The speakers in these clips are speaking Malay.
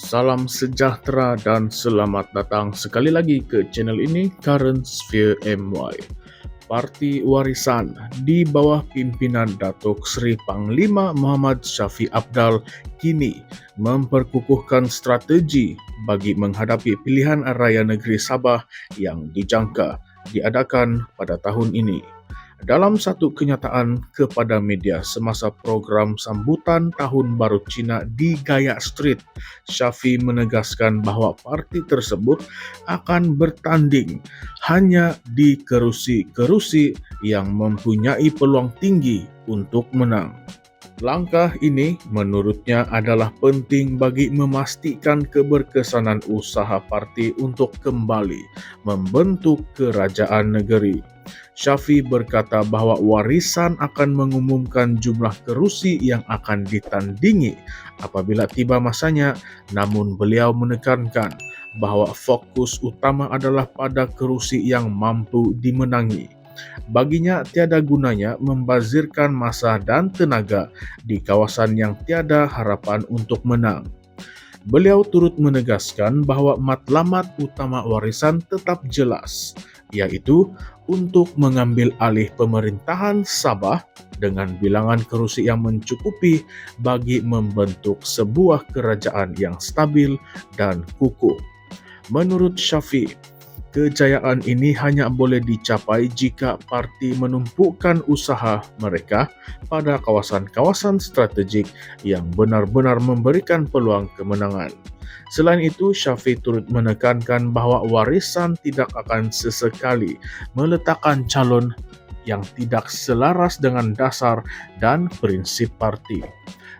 Salam sejahtera dan selamat datang sekali lagi ke channel ini, Current Sphere MY. Parti Warisan di bawah pimpinan Datuk Seri Panglima Muhammad Shafie Apdal kini memperkukuhkan strategi bagi menghadapi pilihan raya negeri Sabah yang dijangka diadakan pada tahun ini. Dalam satu kenyataan kepada media semasa program sambutan Tahun Baru Cina di Gayak Street, Shafie menegaskan bahawa parti tersebut akan bertanding hanya di kerusi-kerusi yang mempunyai peluang tinggi untuk menang. Langkah ini menurutnya adalah penting bagi memastikan keberkesanan usaha parti untuk kembali membentuk kerajaan negeri. Shafie berkata bahawa Warisan akan mengumumkan jumlah kerusi yang akan ditandingi apabila tiba masanya, namun beliau menekankan bahawa fokus utama adalah pada kerusi yang mampu dimenangi. Baginya tiada gunanya membazirkan masa dan tenaga di kawasan yang tiada harapan untuk menang. Beliau turut menegaskan bahawa matlamat utama Warisan tetap jelas, iaitu untuk mengambil alih pemerintahan Sabah dengan bilangan kerusi yang mencukupi bagi membentuk sebuah kerajaan yang stabil dan kukuh. Menurut Shafie, kejayaan ini hanya boleh dicapai jika parti menumpukan usaha mereka pada kawasan-kawasan strategik yang benar-benar memberikan peluang kemenangan. Selain itu, Shafie turut menekankan bahawa Warisan tidak akan sesekali meletakkan calon yang tidak selaras dengan dasar dan prinsip parti.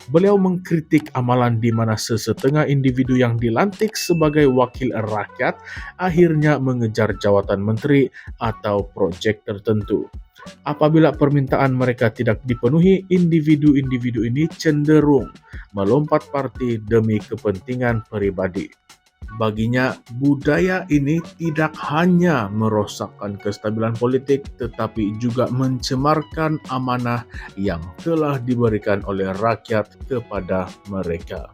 Beliau mengkritik amalan di mana sesetengah individu yang dilantik sebagai wakil rakyat akhirnya mengejar jawatan menteri atau projek tertentu. Apabila permintaan mereka tidak dipenuhi, individu-individu ini cenderung melompat parti demi kepentingan peribadi. Baginya, budaya ini tidak hanya merosakkan kestabilan politik tetapi juga mencemarkan amanah yang telah diberikan oleh rakyat kepada mereka.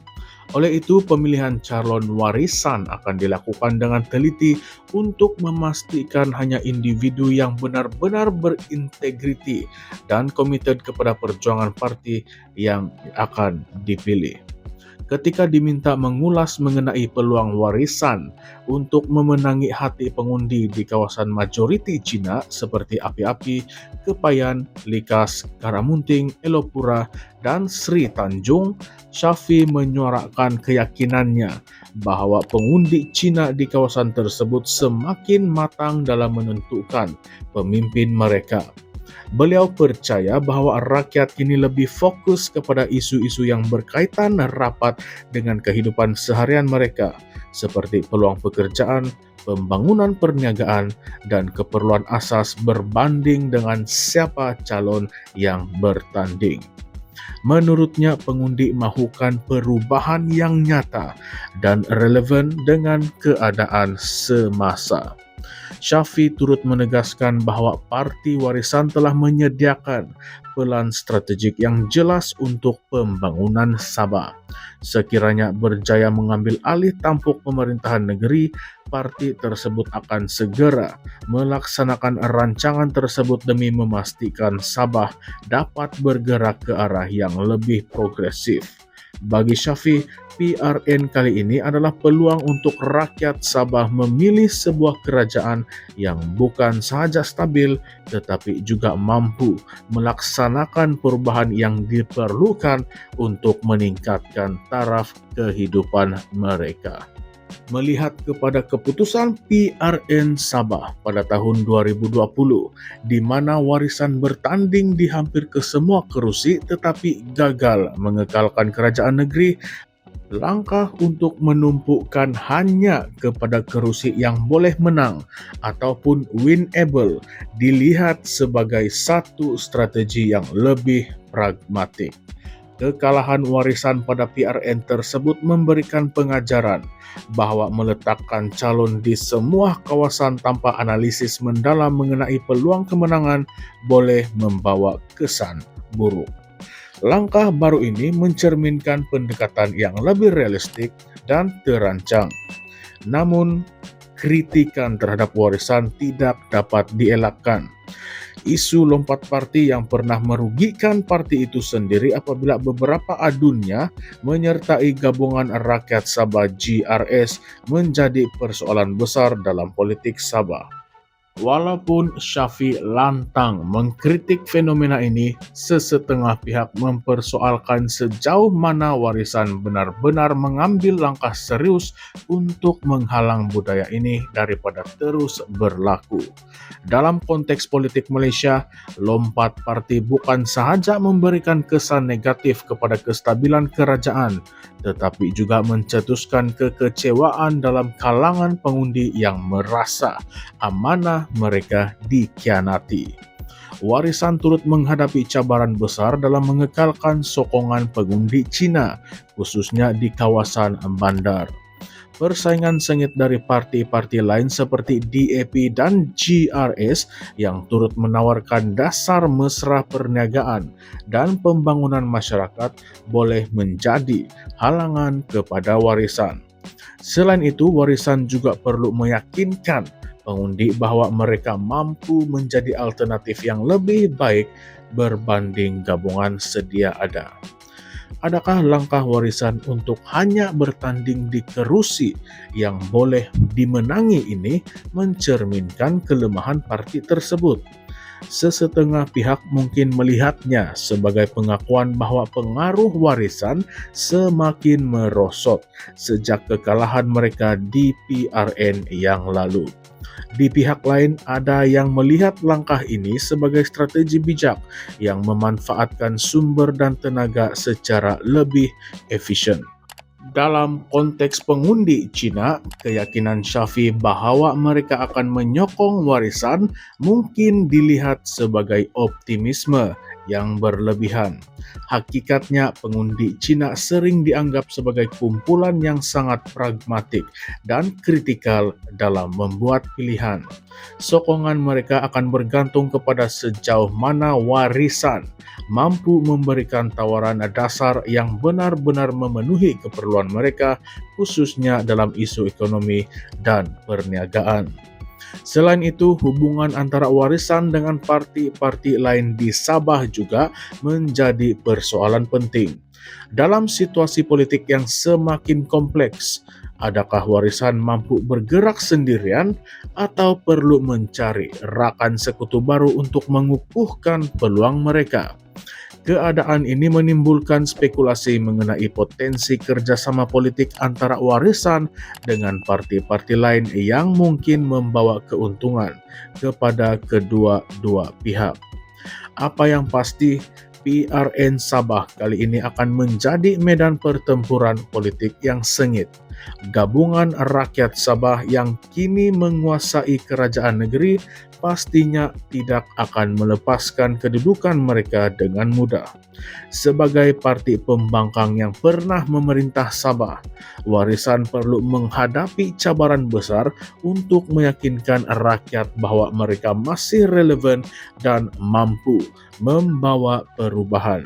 Oleh itu, pemilihan calon warisan akan dilakukan dengan teliti untuk memastikan hanya individu yang benar-benar berintegriti dan komited kepada perjuangan parti yang akan dipilih. Ketika diminta mengulas mengenai peluang Warisan untuk memenangi hati pengundi di kawasan majoriti Cina seperti Api-Api, Kepayan, Likas, Karamunting, Elopura, dan Sri Tanjung, Shafie menyuarakan keyakinannya bahawa pengundi Cina di kawasan tersebut semakin matang dalam menentukan pemimpin mereka. Beliau percaya bahawa rakyat kini lebih fokus kepada isu-isu yang berkaitan rapat dengan kehidupan seharian mereka, seperti peluang pekerjaan, pembangunan perniagaan, dan keperluan asas berbanding dengan siapa calon yang bertanding. Menurutnya, pengundi mahukan perubahan yang nyata dan relevan dengan keadaan semasa. Shafie turut menegaskan bahawa Parti Warisan telah menyediakan pelan strategik yang jelas untuk pembangunan Sabah. Sekiranya berjaya mengambil alih tampuk pemerintahan negeri, parti tersebut akan segera melaksanakan rancangan tersebut demi memastikan Sabah dapat bergerak ke arah yang lebih progresif. Bagi Shafie, PRN kali ini adalah peluang untuk rakyat Sabah memilih sebuah kerajaan yang bukan sahaja stabil tetapi juga mampu melaksanakan perubahan yang diperlukan untuk meningkatkan taraf kehidupan mereka. Melihat kepada keputusan PRN Sabah pada tahun 2020, di mana Warisan bertanding di hampir ke semua kerusi tetapi gagal mengekalkan kerajaan negeri, langkah untuk menumpukan hanya kepada kerusi yang boleh menang ataupun winnable dilihat sebagai satu strategi yang lebih pragmatik. Kekalahan Warisan pada PRN tersebut memberikan pengajaran bahawa meletakkan calon di semua kawasan tanpa analisis mendalam mengenai peluang kemenangan boleh membawa kesan buruk. Langkah baru ini mencerminkan pendekatan yang lebih realistik dan terancang. Namun, kritikan terhadap warisan tidak dapat dielakkan. Isu lompat parti yang pernah merugikan parti itu sendiri apabila beberapa adunnya menyertai gabungan rakyat Sabah GRS menjadi persoalan besar dalam politik Sabah. Walaupun Syafi lantang mengkritik fenomena ini, sesetengah pihak mempersoalkan sejauh mana warisan benar-benar mengambil langkah serius untuk menghalang budaya ini daripada terus berlaku. Dalam konteks politik Malaysia, lompat parti bukan sahaja memberikan kesan negatif kepada kestabilan kerajaan, tetapi juga mencetuskan kekecewaan dalam kalangan pengundi yang merasa amanah mereka dikhianati. Warisan turut menghadapi cabaran besar dalam mengekalkan sokongan pengundi Cina, khususnya di kawasan bandar. Persaingan sengit dari parti-parti lain seperti DAP dan GRS yang turut menawarkan dasar mesra perniagaan dan pembangunan masyarakat boleh menjadi halangan kepada warisan. Selain itu, warisan juga perlu meyakinkan pengundi bahwa mereka mampu menjadi alternatif yang lebih baik berbanding gabungan sedia ada. Adakah langkah warisan untuk hanya bertanding di kerusi yang boleh dimenangi ini mencerminkan kelemahan parti tersebut? Sesetengah pihak mungkin melihatnya sebagai pengakuan bahwa pengaruh warisan semakin merosot sejak kekalahan mereka di PRN yang lalu. Di pihak lain, ada yang melihat langkah ini sebagai strategi bijak yang memanfaatkan sumber dan tenaga secara lebih efisien. Dalam konteks pengundi Cina, keyakinan Syafi bahwa mereka akan menyokong warisan mungkin dilihat sebagai optimisme yang berlebihan. Hakikatnya, pengundi Cina sering dianggap sebagai kumpulan yang sangat pragmatik dan kritikal dalam membuat pilihan. Sokongan mereka akan bergantung kepada sejauh mana warisan mampu memberikan tawaran dasar yang benar-benar memenuhi keperluan mereka, khususnya dalam isu ekonomi dan perniagaan. Selain itu, hubungan antara warisan dengan parti-parti lain di Sabah juga menjadi persoalan penting. Dalam situasi politik yang semakin kompleks, adakah warisan mampu bergerak sendirian atau perlu mencari rakan sekutu baru untuk mengukuhkan peluang mereka? Keadaan ini menimbulkan spekulasi mengenai potensi kerjasama politik antara warisan dengan parti-parti lain yang mungkin membawa keuntungan kepada kedua-dua pihak. Apa yang pasti, PRN Sabah kali ini akan menjadi medan pertempuran politik yang sengit. Gabungan rakyat Sabah yang kini menguasai kerajaan negeri pastinya tidak akan melepaskan kedudukan mereka dengan mudah. Sebagai parti pembangkang yang pernah memerintah Sabah, warisan perlu menghadapi cabaran besar untuk meyakinkan rakyat bahwa mereka masih relevan dan mampu membawa perubahan.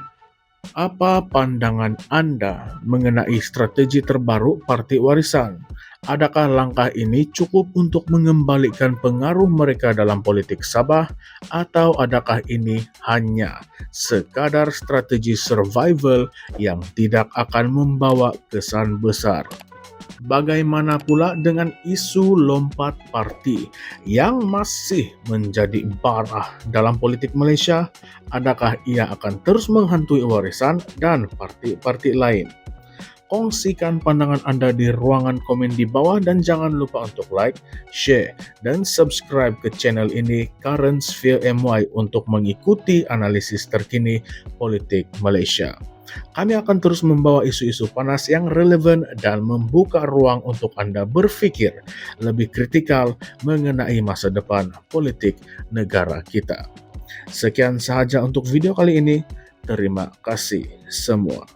Apa pandangan Anda mengenai strategi terbaru Parti Warisan? Adakah langkah ini cukup untuk mengembalikan pengaruh mereka dalam politik Sabah, atau adakah ini hanya sekadar strategi survival yang tidak akan membawa kesan besar? Bagaimana pula dengan isu lompat parti yang masih menjadi barah dalam politik Malaysia? Adakah ia akan terus menghantui warisan dan parti-parti lain? Kongsikan pandangan Anda di ruangan komen di bawah dan jangan lupa untuk like, share, dan subscribe ke channel ini Current Sphere MY untuk mengikuti analisis terkini politik Malaysia. Kami akan terus membawa isu-isu panas yang relevan dan membuka ruang untuk Anda berpikir lebih kritikal mengenai masa depan politik negara kita. Sekian sahaja untuk video kali ini. Terima kasih semua.